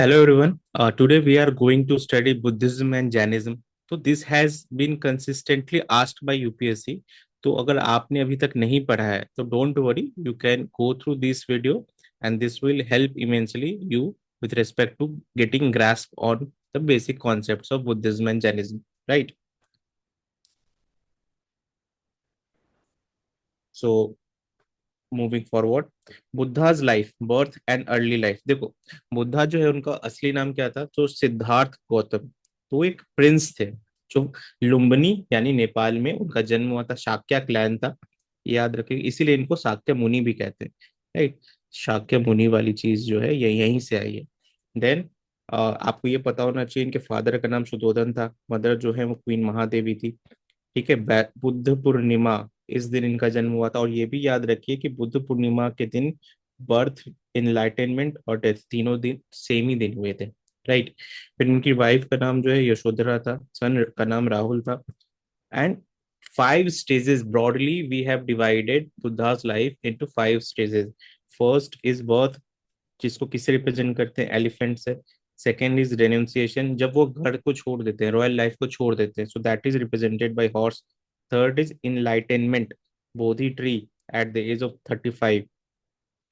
Hello everyone. Today we are going to study Buddhism and Jainism. तो this has been consistently asked by UPSC. तो अगर आपने अभी तक नहीं पढ़ा है तो don't worry, you can go through this video and this will help immensely you with respect to getting grasp on the basic concepts of Buddhism and Jainism. Right? So moving forward, Buddha's life, birth and early life. देखो, बुद्धा जो है उनका असली नाम क्या था? तो सिद्धार्थ गौतम। तो एक प्रिंस थे जो लुम्बिनी यानी नेपाल में उनका जन्म हुआ था। शाक्या क्लैन था, याद रखिए, इसीलिए इनको शाक्य मुनि भी कहते हैं। राइट, शाक्य मुनि वाली चीज जो है ये यहीं से आई है। देन आपको ये पता होना चाहिए इनके फादर का नाम सुधोधन था, मदर जो है वो क्वीन महादेवी थी। ठीक है, बुद्ध पूर्णिमा इस दिन इनका जन्म हुआ था। और ये भी याद रखिए कि बुद्ध पूर्णिमा के दिन बर्थ, इनलाइटेनमेंट और डेथ तीनों दिन सेम ही दिन हुए थे। राइट। फिर इनकी वाइफ का नाम जो है यशोधरा था, सन का नाम राहुल था। And 5 stages broadly we have divided Buddha's life into 5 stages. First is birth, जिसको किससे रिप्रेजेंट करते हैं? एलिफेंट से। सेकेंड इज रेन्यूंसिएशन, जब वो घर को छोड़ देते हैं, रॉयल लाइफ को छोड़ देते हैं, so that is represented by horse. Third is enlightenment, Bodhi tree at the age of 35,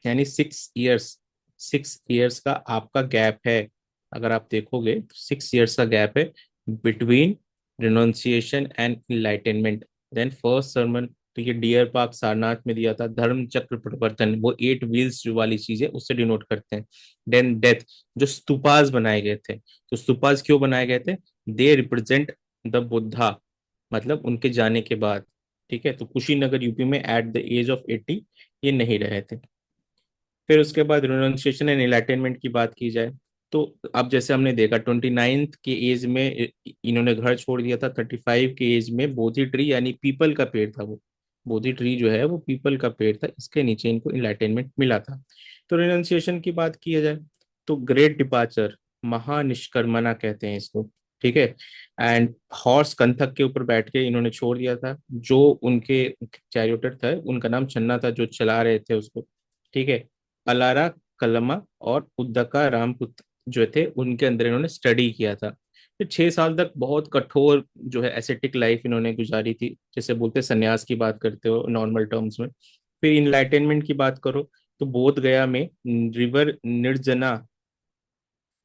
यानी 6 इयर्स। 6 इयर्स का आपका गैप है। अगर आप देखोगे तो 6 इयर्स का गैप है between renunciation and enlightenment. Then first sermon, तो ये डियर पार्क सारनाथ में दिया था। धर्म चक्र प्रवर्तन, वो 8 व्हील्स जो वाली चीज है उससे डिनोट करते हैं। देन डेथ, जो स्तूपास बनाए गए थे। तो स्तूपास क्यों बनाए गए थे? दे रिप्रेजेंट द बुद्धा, मतलब उनके जाने के बाद। ठीक है, तो कुशीनगर यूपी में एट द एज ऑफ 80 ये नहीं रहे थे। फिर उसके बाद रिनोन्सिएशन एंड एनलाइटनमेंट की बात की जाए तो अब जैसे हमने देखा 29th के एज में इन्होंने घर छोड़ दिया था। 35 के एज में बोधि ट्री यानी पीपल का पेड़ था वो, बोधि ट्री जो है वो पीपल का पेड़ था, इसके नीचे इनको इनलाइटनमेंट मिला था। तो रिनोन्सिएशन की बात की जाए तो ग्रेट डिपार्चर, महानिष्कर्मणा कहते हैं इसको। ठीक है। एंड हॉर्स कंथक के ऊपर बैठ के इन्होंने छोड़ दिया था। जो उनके चैरियोटर था उनका नाम चन्ना था, जो चला रहे थे उसको। ठीक है। अलारा कलमा और उद्दका रामपुत्र जो थे उनके अंदर इन्होंने स्टडी किया था। फिर 6 साल तक बहुत कठोर जो है एसेटिक लाइफ इन्होंने गुजारी थी, जैसे बोलते हैं संन्यास की बात करते हो नॉर्मल टर्म्स में। फिर इनलाइटेनमेंट की बात करो तो बोध गया में रिवर निर्जना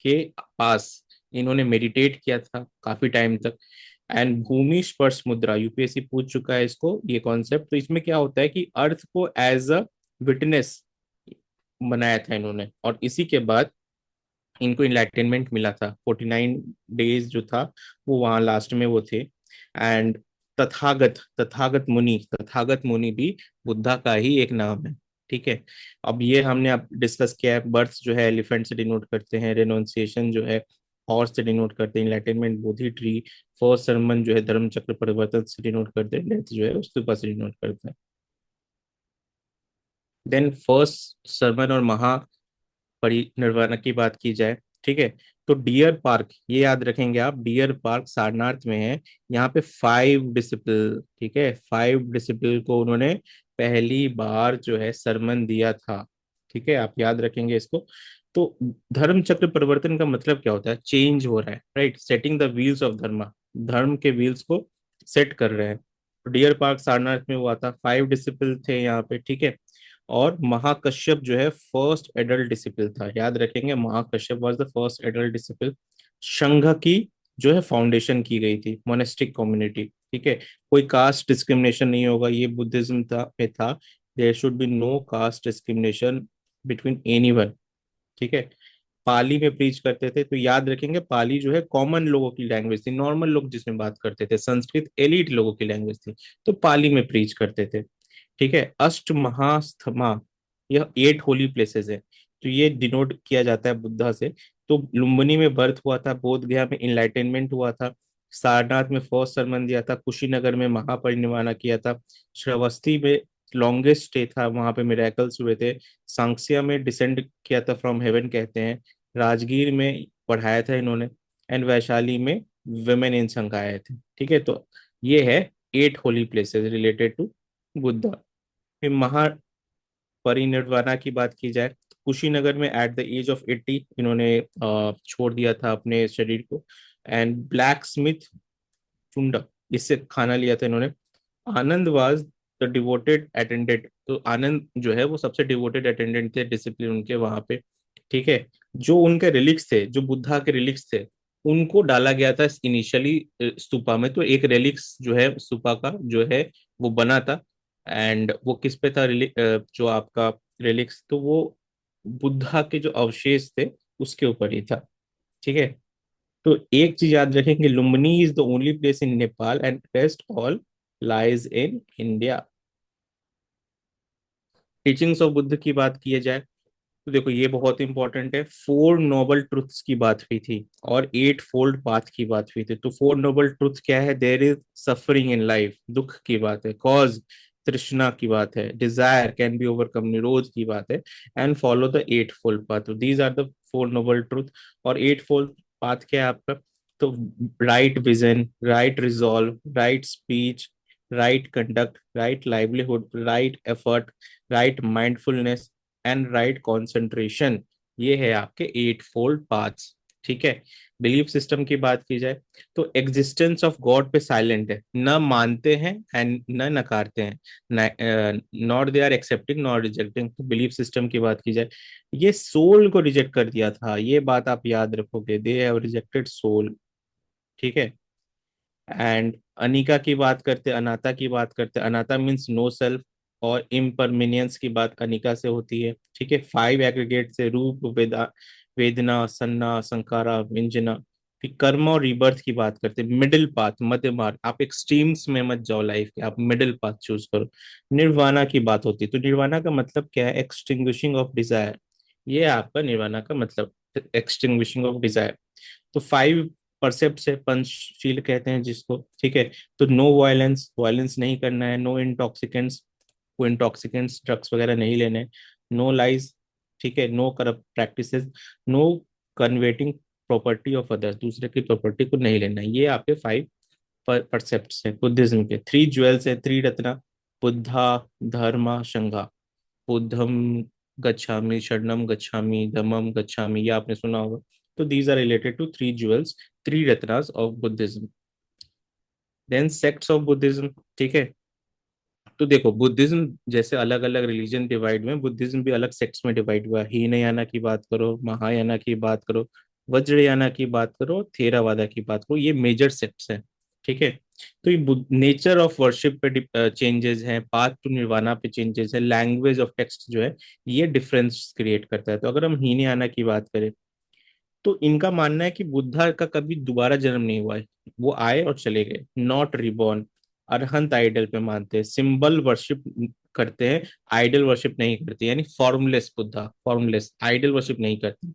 के पास इन्होंने मेडिटेट किया था काफी टाइम तक। एंड भूमि स्पर्श मुद्रा, यूपीएससी पूछ चुका है इसको ये कॉन्सेप्ट। तो इसमें क्या होता है कि अर्थ को एज अ विटनेस बनाया था इन्होंने, और इसी के बाद इनको इनलाइटेनमेंट मिला था। 49 डेज जो था वो वहां लास्ट में वो थे। एंड तथागत, तथागत मुनि भी बुद्धा का ही एक नाम है। ठीक है। अब ये हमने अब डिस्कस किया है। बर्थ जो है एलिफेंट से डिनोट करते हैं, रेनोन्सिएशन जो है हॉर्स से डिनोट करते हैं, enlightenment Bodhi tree, first sermon जो है धर्म चक्र परिवर्तन से डिनोट करते हैं, डेथ जो है स्तूपा से डिनोट करते हैं। देन फर्स्ट सरमन और महा परिनिर्वाण की बात की जाए, ठीक है, तो डियर पार्क ये याद रखेंगे आप, डियर पार्क सारनाथ में है। यहाँ पे 5 डिसिपल, ठीक है, 5 डिसिपल को उन्होंने पहली बार जो है सरमन दिया था। ठीक है, आप याद रखेंगे इसको। तो धर्म चक्र परिवर्तन का मतलब क्या होता है? चेंज हो रहा है, right, setting the wheels of धर्म, धर्म के व्हील्स को सेट कर रहे हैं। डियर पार्क सारनाथ में हुआ था, 5 डिसिपल थे यहाँ पे। ठीक है। और महाकश्यप जो है फर्स्ट एडल्ट डिसिपल था, याद रखेंगे, Mahakashyapa was the first adult disciple. Sangha की जो है फाउंडेशन की गई थी, मोनेस्टिक कम्युनिटी। ठीक है, कोई कास्ट डिस्क्रिमिनेशन नहीं होगा, ये बुद्धिज्म था में था। There should be no caste discrimination between anyone. ठीक है। पाली में प्रीच करते थे, तो याद रखेंगे पाली जो है कॉमन लोगों की लैंग्वेज थी, नॉर्मल लोग जिसमें बात करते थे। संस्कृत एलिट लोगों की लैंग्वेज थी, तो पाली में प्रीच करते थे। ठीक है। अष्ट महास्थमा, यह 8 होली प्लेसेस है, तो ये डिनोट किया जाता है बुद्धा से। तो लुम्बिनी में बर्थ हुआ था, बोध गया में इनलाइटेनमेंट हुआ था, सारनाथ में फर्स्ट सरमन दिया था, कुशीनगर में महापरिनिर्वाण किया था, श्रावस्ती में लॉन्गेस्ट स्टे था, वहां पे मिरेकल्स हुए थे, सांक्सिया में डिसेंड किया था फ्रॉम हेवन कहते हैं, राजगीर में पढ़ाया था इन्होंने, एंड वैशाली में वुमेन इन संघ आए थे। ठीक है, तो ये है 8 holy places related to Buddha. फिर महापरिनिर्वाणा की बात की जाए कुशीनगर में एट द एज ऑफ 80 इन्होंने छोड़ दिया था अपने शरीर को। एंड ब्लैक स्मिथ चुंडा, इससे खाना लिया था इन्होंने। आनंद वाज द डिवोटेड अटेंडेंट, तो आनंद जो है वो सबसे डिवोटेड अटेंडेंट थे डिसिप्लिन उनके वहां पे। ठीक है। जो उनके रिलिक्स थे, जो बुद्धा के रिलिक्स थे, उनको डाला गया था इनिशियली स्तूपा में। तो एक रिलिक्स जो है स्तूपा का जो है वो बना था। एंड वो किस पे था जो आपका रिलिक्स, तो वो बुद्धा के जो अवशेष थे उसके ऊपर ही था। ठीक है। तो एक चीज याद रखें कि Lumbini is the only place in Nepal and rest all lies in India. Teachings of Buddha की बात की जाए तो देखो ये बहुत इंपॉर्टेंट है। फोर नोबल ट्रुथ्स की बात हुई थी और एट फोल्ड पाथ की बात हुई थी। तो फोर नोबल ट्रुथ क्या है? There is suffering in life, दुख की बात है। कॉज, तृष्णा की बात है। डिजायर कैन बी ओवरकम, निरोध की बात है। And follow the eightfold path, तो these are the four noble truth. और एट फोल्ड पाथ क्या है आपका? तो right vision, right resolve, right speech, right conduct, right livelihood, right effort, right mindfulness and right concentration. ये है आपके eight fold paths. ठीक है। बिलीफ सिस्टम की बात की जाए तो एग्जिस्टेंस ऑफ गॉड पे साइलेंट है, न मानते हैं एंड न नकारते हैं। Not they are accepting not rejecting. तो बिलीफ सिस्टम की बात की जाए, ये सोल को रिजेक्ट कर दिया था, ये बात आप याद रखोगे, दे हैव रिजेक्टेड सोल। ठीक है। एंड अनिका की बात करते, अनाता की बात करते, अनाता मीन्स नो सेल्फ। और इम्परमिनियंस की बात अनिका से होती है। ठीक है। फाइव एग्रीगेट से रूप, वेदना, सन्ना, संकारा, व्यंजना। फिर कर्म और रीबर्थ की बात करते, मिडिल पाथ, मध्य मार्ग। आप एक्सट्रीम्स में मत जाओ लाइफ के, आप मिडिल पाथ चूज करो। निर्वाणा की बात होती है, तो निर्वाणा का मतलब क्या है? Extinguishing of desire. ये है आपका निर्वाणा का मतलब, एक्सटिंग्विशिंग ऑफ डिजायर। तो फाइव परसेप्ट है, पंचशील कहते हैं जिसको। ठीक है। तो नो वायलेंस, वायलेंस नहीं करना है। नो इंटॉक्सिकेंट्स, को इंटॉक्सिकेंट्स ड्रग्स वगैरह नहीं लेने। No lies. ठीक है। No corrupt practices. No coveting property of others, दूसरे की प्रॉपर्टी को नहीं लेना। ये आपके फाइव परसेप्ट है बुद्धिज्म के। थ्री ज्वेल्स है, थ्री रत्ना, बुद्धा, धर्मा, संघा। बुद्धम गच्छामि, शरणम गच्छामि, धम्मम गच्छामि, ये आपने सुना होगा। तो these are related to three jewels, three ratnas of Buddhism. Then sects of Buddhism. ठीक है। तो देखो बुद्धिज्म जैसे अलग अलग रिलीजन डिवाइड हुए, बुद्धिज्म भी अलग सेक्ट्स में डिवाइड हुआ है। हीनयाना की बात करो, महायाना की बात करो, वज्रयाना की बात करो, थेरावादा की बात करो, ये मेजर सेक्ट्स हैं। ठीक है। तो ये नेचर ऑफ वर्शिप पे चेंजेस हैं, पाथ टू निर्वाणा पे चेंजेस है, लैंग्वेज ऑफ टेक्स्ट जो है ये डिफरेंस क्रिएट करता है। तो अगर हम हीनयाना की बात करें तो इनका मानना है कि बुद्धा का कभी दोबारा जन्म नहीं हुआ है, वो आए और चले गए, नॉट रिबॉर्न। अरहंत आइडल पे मानते हैं, सिंबल वर्शिप करते हैं, आइडल वर्शिप नहीं करते, यानी formless Buddha, formless, idol worship नहीं करते।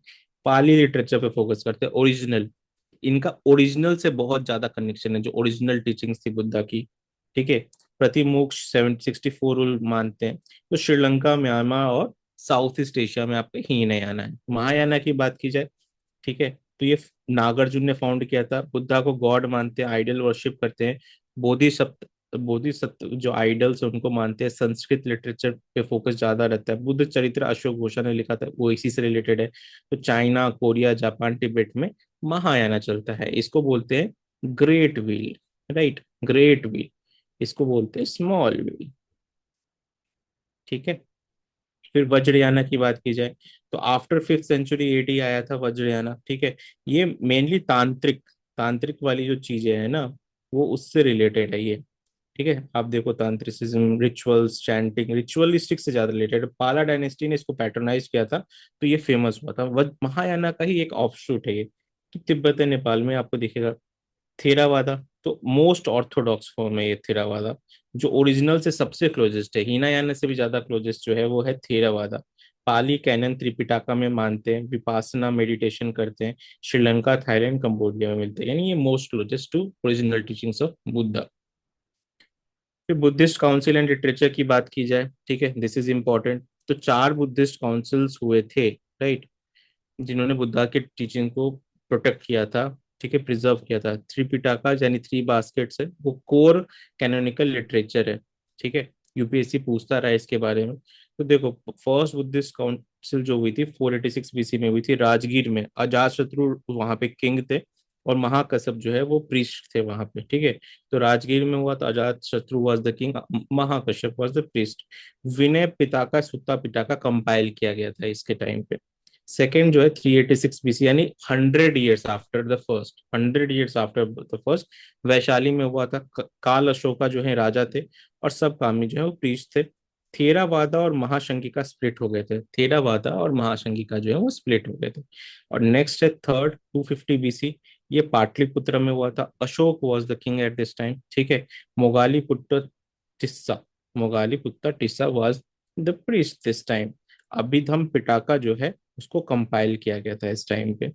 पाली लिटरेचर पे फोकस करते हैं, ओरिजिनल। इनका ओरिजिनल से बहुत ज्यादा कनेक्शन है, जो ओरिजिनल टीचिंग्स थी बुद्धा की। ठीक है। प्रतिमोक्ष 764 रूल मानते हैं। तो श्रीलंका, म्यांमार और साउथ ईस्ट एशिया में आपका हीनयाना है। महायाना की बात की जाए, ठीक है, तो ये नागार्जुन ने फाउंड किया था। बुद्धा को गॉड मानते हैं, आइडल वर्शिप करते हैं। बोधिसत्व जो आइडल्स है उनको मानते हैं। संस्कृत लिटरेचर पे फोकस ज्यादा रहता है। बुद्ध चरित्र अशोक घोषा ने लिखा था, वो इसी से रिलेटेड है। तो चाइना, कोरिया, जापान, तिब्बत में महायाना चलता है। इसको बोलते हैं great wheel, right, great wheel. इसको बोलते हैं स्मॉल व्हील। ठीक है। फिर वज्रयाना की बात की जाए तो आफ्टर 5th सेंचुरी एडी आया था वज्रयाना। ठीक है। ये मेनली तांत्रिक, तांत्रिक वाली जो चीजें है ना, वो उससे रिलेटेड है ये। ठीक है। आप देखो तांत्रिसिज्म, रिचुअल्स, चैंटिंग, रिचुअलिस्टिक से ज्यादा रिलेटेड। पाला डायनेस्टी ने इसको पैट्रोनाइज किया था, तो ये फेमस हुआ था। महायाना का ही एक ऑफशूट है ये। तो तिब्बत नेपाल में आपको दिखेगा। थेरावादा तो मोस्ट ऑर्थोडॉक्स फॉर्म है ये थेरावादा, जो ओरिजिनल से सबसे क्लोजेस्ट है। हीनायाना से भी ज्यादा क्लोजेस्ट जो है वो है थेरावादा। पाली कैनन त्रिपिटाका में मानते हैं, विपासना मेडिटेशन करते हैं। श्रीलंका, थाईलैंड, कंबोडिया में मिलते हैं, यानी ये most closest to original teachings of Buddha. फिर बुद्धिस्ट काउंसिल एंड लिटरेचर की बात की जाए, ठीक है, दिस इज इंपॉर्टेंट। तो चार बुद्धिस्ट काउंसिल्स हुए थे, राइट, जिन्होंने बुद्धा के टीचिंग को प्रोटेक्ट किया था। ठीक है, प्रिजर्व किया था। थ्री पिटाका यानी थ्री बास्केट्स है, वो कोर कैनोनिकल लिटरेचर है। ठीक है। यूपीएससी पूछता रहा है इसके बारे में। तो देखो, फर्स्ट बुद्धिस्ट काउंसिल जो हुई थी 486 BC में हुई थी राजगीर में। अजात शत्रु वहां पे किंग थे, और महाकश्यप जो है वो प्रीस्ट थे वहां पे, ठीक है। तो राजगीर में हुआ तो Ajatashatru was the king, Mahakashyapa was the priest. Vinaya Pitaka Sutta Pitaka compile किया गया था इसके टाइम पे। सेकेंड जो है 386 BC, यानी 100 years after the first, 100 years after the first, Vaishali में हुआ था। काल अशोका जो है राजा थे, और सब कामी जो है वो प्रीस्ट थे। थेरावादा और महाशंकिका स्प्लिट हो गए थे, थेरावादा और महाशंकिका जो है वो स्प्लिट हो गए थे। और नेक्स्ट है थर्ड 250 BC, ये पाटलिपुत्र में हुआ था। Ashoka was the king at this time, ठीक है। Moggaliputta Tissa, Moggaliputta Tissa was the priest this time. Abhidhamma Pitaka जो है उसको कंपाइल किया गया था इस टाइम पे।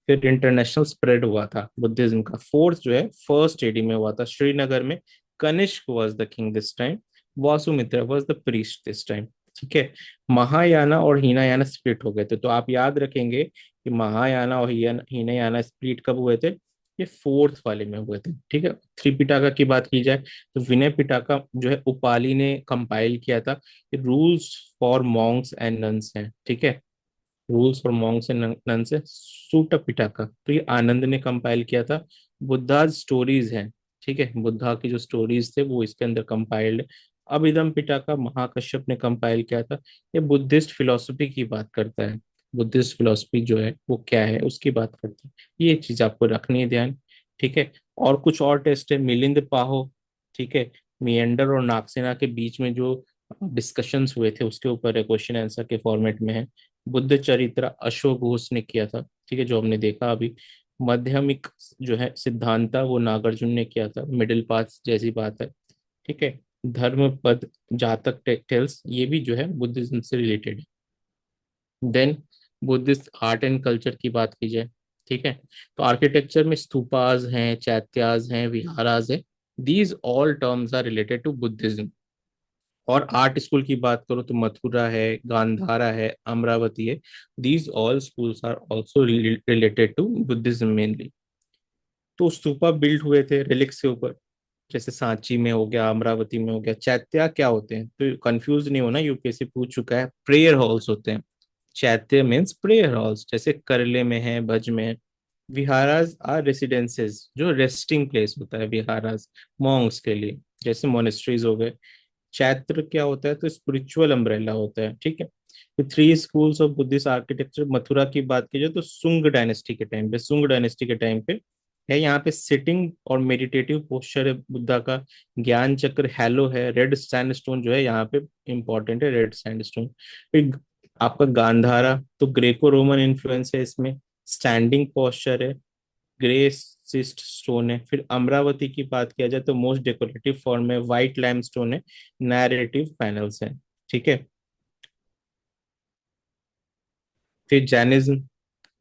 फिर इंटरनेशनल स्प्रेड हुआ था बुद्धिज्म का। फोर्थ जो है फर्स्ट एडी में हुआ था श्रीनगर में। Kanishka was the king this time, Vasumitra was the priest this time, ठीक है। महायाना और हीनायाना स्प्लिट हो गए थे, तो आप याद रखेंगे कि महायाना और हीनायाना स्प्लिट कब हुए थे, ये फोर्थ वाले में हुए थे, ठीक है। थ्री पिटाका की बात की जाए तो विनय पिटाका जो है उपाली ने कंपाइल किया था। Rules for Monks and nuns हैं, ठीक है। Rules for Monks and nuns है सूटा पिटाका, तो ये आनंद ने कंपाइल किया था। बुद्धा स्टोरीज हैं, ठीक है, बुद्धा की जो स्टोरीज थे वो इसके अंदर कंपाइल्ड है। अभिधम पिटाका महाकश्यप ने कंपाइल किया था। ये बुद्धिस्ट फिलोसफी की बात करता है, बुद्धिस्ट फिलोसफी जो है वो क्या है उसकी बात करता है। ये चीज आपको रखनी है ध्यान, ठीक है। और कुछ और टेस्ट है, मिलिंद पाहो, ठीक है। मियंडर और नागसेना के बीच में जो डिस्कशंस हुए थे उसके ऊपर है, क्वेश्चन आंसर के फॉर्मेट में है। बुद्ध चरित्र अशोक घोष ने किया था, ठीक है, जो हमने देखा अभी। माध्यमिक जो है सिद्धांता वो नागार्जुन ने किया था, मिडिल पाथ जैसी बात है, ठीक है। धर्म पद जातक टेक्सटाइल्स ये भी जो है बुद्धिज्म से रिलेटेड है। Then Buddhist art and culture की बात की जाए, ठीक है, तो आर्किटेक्चर में स्तूपाज हैं, चैत्याज हैं, विहाराज है। These all terms are related to Buddhism. और आर्ट स्कूल की बात करो तो मथुरा है, गांधारा है, अमरावती है। These all schools are also related to Buddhism mainly. तो स्तूपा बिल्ड हुए थे रिलिक्स के ऊपर, जैसे सांची में हो गया, अमरावती में हो गया। चैत्या क्या होते हैं, तो कंफ्यूज नहीं होना, यूपीएससी पूछ चुका है, प्रेयर हॉल्स होते हैं। चैत्य मीन्स प्रेयर हॉल्स, जैसे करले में है, भज में है। विहाराज आर रेसिडेंसेस, जो रेस्टिंग प्लेस होता है विहाराज मॉन्क्स के लिए, जैसे मोनेस्ट्रीज हो गए। चैत्र क्या होता है, तो स्पिरिचुअल अम्ब्रेला होता है, ठीक है। तो three schools of Buddhist architecture, Mathura की बात की जाए तो सुंग डायनेस्टी के टाइम पे, सुंग डायनेस्टी के टाइम पे है। यहाँ पे सिटिंग और मेडिटेटिव पोस्चर है बुद्धा का। ज्ञान चक्र हैलो है, रेड सैंडस्टोन जो है यहाँ पे इंपॉर्टेंट है, रेड सैंडस्टोन। फिर आपका गांधारा, तो ग्रेको रोमन इन्फ्लुएंस है इसमें। स्टैंडिंग पोस्चर है, ग्रे सिस्ट स्टोन है। फिर अमरावती की बात किया जाए तो मोस्ट डेकोरेटिव फॉर्म है, व्हाइट लाइमस्टोन है, नैरेटिव पैनल्स हैं, ठीक है। फिर जैनिज्म,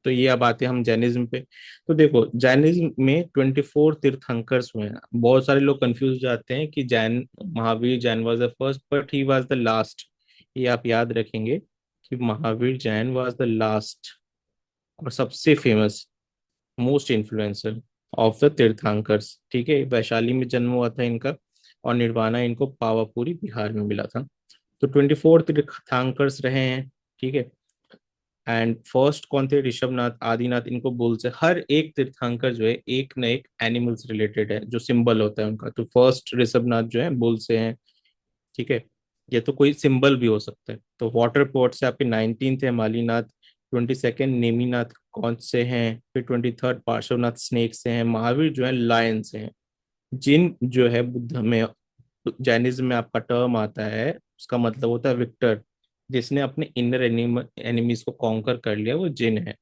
तो ये अब आते हैं हम जैनिज्म पे। तो देखो जैनिज्म में 24 तीर्थंकर्स हुए हैं। बहुत सारे लोग कंफ्यूज जाते हैं कि Jain, Mahavira Jain was the first but he was the last. ये आप याद रखेंगे कि Mahavira Jain was the last और सबसे famous, most influencer of the Tirthankaras, ठीक है। वैशाली में जन्म हुआ था इनका, और निर्वाणा इनको पावापुरी बिहार में मिला था। तो 24 तीर्थंकर्स रहे हैं, ठीक है। एंड फर्स्ट कौन थे, ऋषभनाथ, आदिनाथ, इनको बुल से, हर एक तीर्थंकर जो है एक न एक एनिमल से रिलेटेड है, जो सिंबल होता है उनका। तो फर्स्ट ऋषभनाथ जो है बुल से हैं, ठीक है। ये तो कोई सिंबल भी हो सकता है। तो वाटर पोर्ट से आपके 19th है मालीनाथ, 22nd नेमीनाथ कौन से हैं, फिर 23rd पार्श्वनाथ स्नेक से हैं। महावीर जो है लायन से हैं। जिन जो है बुद्ध में, जैनिज्म में आपका टर्म आता है, उसका मतलब होता है विक्टर, जिसने अपने इनर एनिमीज को कॉन्कर कर लिया, वो जिन है,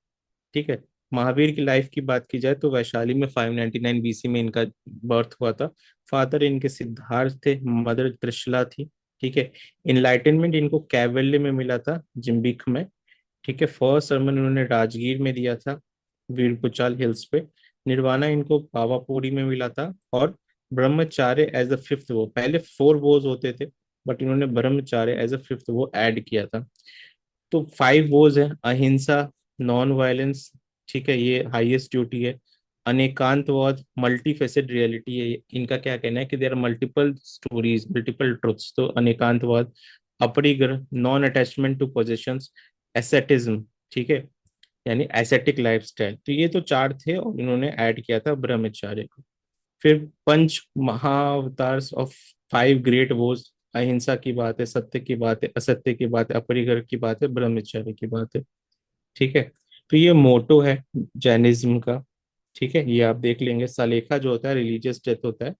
ठीक है। महावीर की लाइफ की बात की जाए तो वैशाली में 599 BC में इनका बर्थ हुआ था। फादर इनके सिद्धार्थ थे, मदर त्रिशला थी, ठीक है। इनलाइटनमेंट इनको कैवल्य में मिला था, जिम्बिक में, ठीक है। फर्स्ट सरमन उन्होंने राजगीर में दिया था, वीरपुचाल हिल्स पे। निर्वाणा इनको पावापुरी में मिला था। और ब्रह्मचार्य एज द फिफ्थ वो, पहले 4 वोज होते थे बट इन्होंने ब्रह्मचार्य एज अ फिफ्थ वो ऐड किया था। तो 5 वोज है, अहिंसा, नॉन वायलेंस, ठीक है, ये हाईएस्ट ड्यूटी है। अनेकांतवाद, मल्टी फेसेड रियलिटी है, इनका क्या कहना है कि there are multiple stories, multiple truths, तो Anekantavada. Aparigraha, non attachment to possessions, asceticism, ठीक है, यानी एसेटिक लाइफस्टाइल। तो ये तो चार थे और इन्होंने ऐड किया था ब्रह्मचर्य को। फिर पंच महाअवतार ऑफ फाइव ग्रेट वोज, अहिंसा की बात है, सत्य की बात है, असत्य की बात है, अपरिग्रह की बात है, ब्रह्मचर्य की बात है, ठीक है। तो ये मोटो है जैनिज्म का, ठीक है, ये आप देख लेंगे। सलेखा जो होता है रिलीजियस डेथ होता है,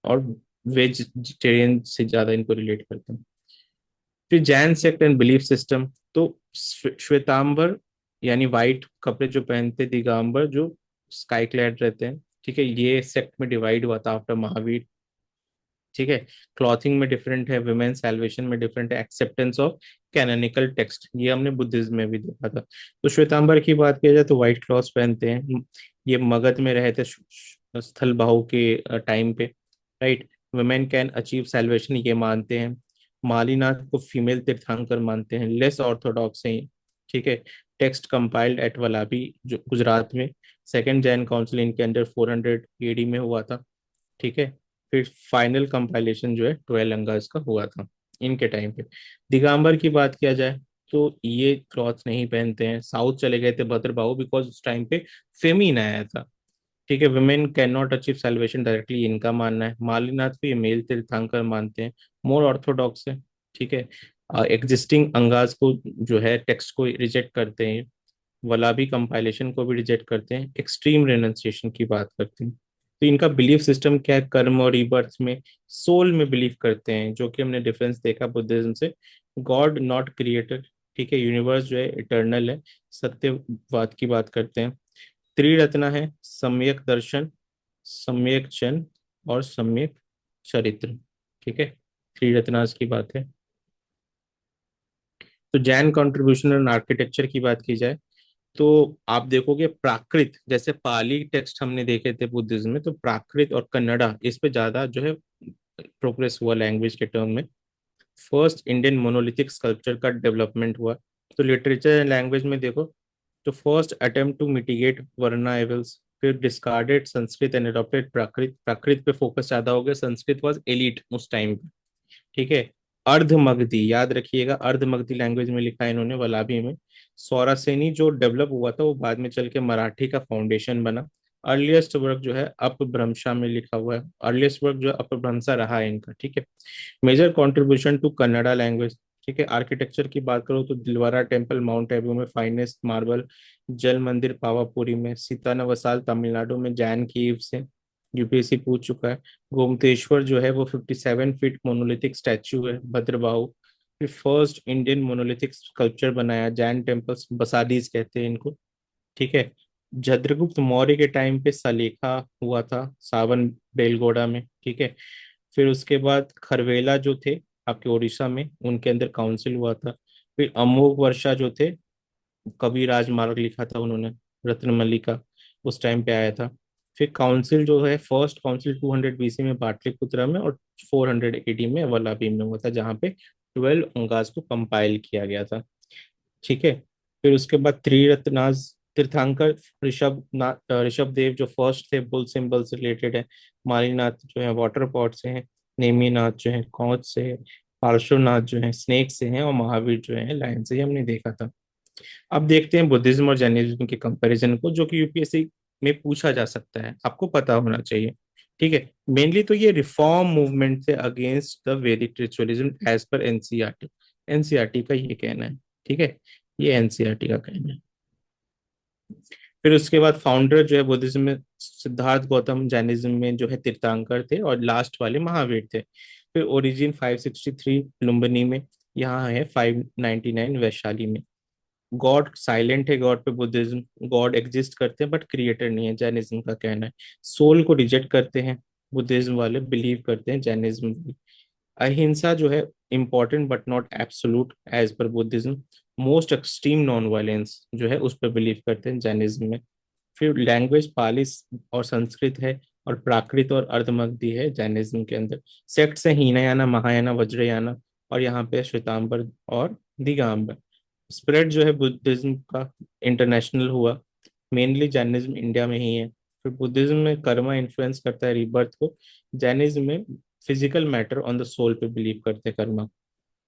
और वेजिटेरियन से ज्यादा इनको रिलेट करते हैं। फिर Jain sect and belief system, तो श्वेतांबर यानी वाइट कपड़े जो पहनते, दिगंबर जो स्काई क्लैड रहते हैं, ठीक है, ये सेक्ट में डिवाइड हुआ था आफ्टर महावीर, ठीक है। क्लॉथिंग में डिफरेंट है, विमेन सैल्वेशन में डिफरेंट है, एक्सेप्टेंस ऑफ कैनोनिकल टेक्स्ट, ये हमने बुद्धिज्म में भी देखा था। तो श्वेतांबर की बात किया जाए तो व्हाइट क्लॉथ्स पहनते हैं, ये मगध में रहे थे स्थल भाव के टाइम पे, right. Women can achieve salvation ये मानते हैं। मालीनाथ को फीमेल तीर्थंकर मानते हैं, लेस ऑर्थोडॉक्स हैं, ठीक है। टेक्स्ट कंपाइल्ड एट वलाबी जो गुजरात में, सेकेंड जैन काउंसिल इनके अंडर 400 एडी में हुआ था, ठीक है। फिर फाइनल कंपाइलेशन जो है 12 अंगास का हुआ था इनके टाइम पे। दिगंबर की बात किया जाए तो ये क्लॉथ नहीं पहनते हैं, साउथ चले गए थे भद्रबाहु, बिकॉज उस टाइम पे फेमिन आया था, ठीक है। Women can not achieve salvation directly, इनका मानना है। मालिनाथ को ये मेल तीर्थंकर मानते हैं, मोर ऑर्थोडॉक्स है, ठीक है। एग्जिस्टिंग अंगास को जो है टेक्स्ट को रिजेक्ट करते हैं, वलाबी कंपाइलेशन को भी रिजेक्ट करते हैं, एक्सट्रीम रेनन्सिएशन की बात करते हैं। तो इनका बिलीफ सिस्टम क्या है, कर्म और रीबर्थ में, सोल में बिलीव करते हैं, जो कि हमने डिफरेंस देखा बुद्धिज्म से। गॉड नॉट क्रिएटर, ठीक है, यूनिवर्स जो है इटर्नल है, सत्यवाद की बात करते हैं। त्रिरत्न है, सम्यक दर्शन, सम्यक जन और सम्यक चरित्र, ठीक है, त्रिरत्नास की बात है। तो जैन कंट्रीब्यूशन और आर्किटेक्चर की बात की जाए तो आप देखोगे प्राकृत, जैसे पाली टेक्स्ट हमने देखे थे बुद्धिज्म में, तो प्राकृत और कन्नड़ा इस पे ज्यादा जो है प्रोग्रेस हुआ लैंग्वेज के टर्म में। फर्स्ट इंडियन मोनोलिथिक स्कल्पचर का डेवलपमेंट हुआ। तो लिटरेचर एंड लैंग्वेज में देखो तो first attempt to mitigate varna evils, फिर discarded Sanskrit and adopted Prakrit, Prakrit पे फोकस ज्यादा हो गया, संस्कृत वाज एलिट उस टाइम पे, ठीक है। अर्धमगधी याद रखिएगा, अर्धमगधी लैंग्वेज में लिखा है इन्होंने वलाभी में। सौरासेनी जो डेवलप हुआ था वो बाद में चल के मराठी का फाउंडेशन बना। अर्लीस्ट वर्क जो है अपभ्रंशा में लिखा हुआ है, अर्लीस्ट वर्क जो है अपभ्रंशा रहा है इनका, ठीक है। Major contribution to Kannada language, ठीक है। आर्किटेक्चर की बात करो तो दिलवारा टेम्पल माउंट एबू में फाइनेस्ट मार्बल, जल मंदिर पावापुरी में, सीतानवसाल तमिलनाडु में जैन कीव्स है, यूपीएससी पूछ चुका है। गोमतेश्वर जो है वो 57 फीट मोनोलिथिक स्टैचू है भद्रबाहु। फिर फर्स्ट इंडियन मोनोलिथिक स्कल्पचर बनाया, जैन टेम्पल्स बसादीज कहते हैं इनको, ठीक है। चंद्रगुप्त मौर्य के टाइम पे सलेखा हुआ था सावन बेलगोड़ा में, ठीक है। फिर उसके बाद खरवेला जो थे आपके उड़ीसा में, उनके अंदर काउंसिल हुआ था। फिर अमोघ वर्षा जो थे, कवि राजमार्ग लिखा था उन्होंने, रत्नमल्ली का, उस टाइम पे आया था। फिर काउंसिल जो है फर्स्ट काउंसिल 200 बीसी में पाटलिपुत्रा में, और 400 एडी में वल्लभी में हुआ था, जहाँ पे 12 अंगास को कंपाइल किया गया था, ठीक है। फिर उसके बाद त्रिरत्नाज तीर्थंकर, ऋषभ देव जो फर्स्ट थे बुल सिंबल से रिलेटेड है। मालीनाथ जो है वाटर पॉट से है, नेमीनाथ जो है कौच से है, पार्श्वनाथ जो है स्नेक से है, और महावीर जो है लायन से, ही हमने देखा था। अब देखते हैं बुद्धिज्म और जैनिज्म के कंपैरिजन को, जो कि यूपीएससी में पूछा जा सकता है, आपको पता होना चाहिए, ठीक है। मेनली तो ये रिफॉर्म मूवमेंट से against the Vedic ritualism as per NCERT, NCERT का ये कहना है, ठीक है, ये एनसीईआरटी का कहना है। फिर उसके बाद फाउंडर जो है बुद्धिज्म में सिद्धार्थ गौतम, जैनिज्म में जो है तीर्थंकर थे, और लास्ट वाले महावीर थे। फिर ओरिजिन 563 लुम्बिनी में, यहाँ है 599 वैशाली में। गॉड साइलेंट है, गॉड पे बुद्धिज्म, गॉड एग्जिस्ट करते हैं बट क्रिएटर नहीं है, जैनिज्म का कहना है। सोल को रिजेक्ट करते हैं बुद्धिज्म वाले, बिलीव करते हैं जैनिज्म भी। अहिंसा जो है important but not absolute as per Buddhism. Most extreme non violence जो है उस पर बिलीव करते हैं जैनिज्म में। फिर लैंग्वेज पाली और संस्कृत है, और प्राकृत और अर्धमगधी है जैनिज्म के अंदर। सेक्ट है हीनयाना, महायाना, वज्रयाना, और यहाँ पे श्वेतांबर और दिगंबर। स्प्रेड जो है बुद्धिज्म का इंटरनेशनल हुआ, मेनली जैनिज्म इंडिया में ही है। फिर बुद्धिज्म में कर्मा इन्फ्लुएंस करता है रीबर्थ को, जैनिज्म में physical matter on the soul पे बिलीव करते हैं कर्मा।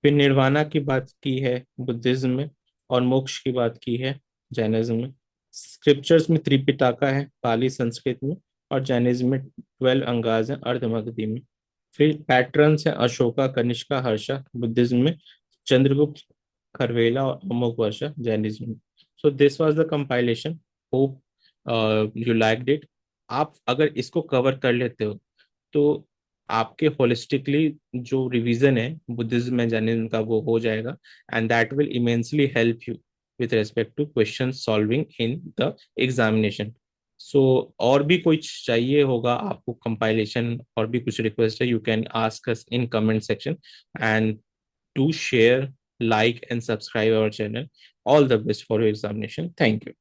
फिर निर्वाणा की बात की है बुद्धिज्म में, और मोक्ष की बात की है जैनिज्म में। स्क्रिप्चर्स में त्रिपिटका है पाली संस्कृत में, और जैनिज्म में 12 अंगाज है अर्धमगधी में। फिर पैटर्न्स है अशोका, कनिष्का, हर्षा बुद्धिज्म में, चंद्रगुप्त, खरवेला और अमोघवर्षा जैनिज्म में। So this was the compilation. Hope you liked it. आप अगर इसको कवर कर लेते हो तो आपके होलिस्टिकली जो रिवीजन है बुद्धिज्म में जैनिज्म का वो हो जाएगा, and that will immensely help you with respect to question solving in the examination. So और भी कुछ चाहिए होगा आपको कंपाइलेशन, और भी कुछ रिक्वेस्ट है, you can ask us in comment section, and to share, like and subscribe our channel. All the best for your examination. Thank you.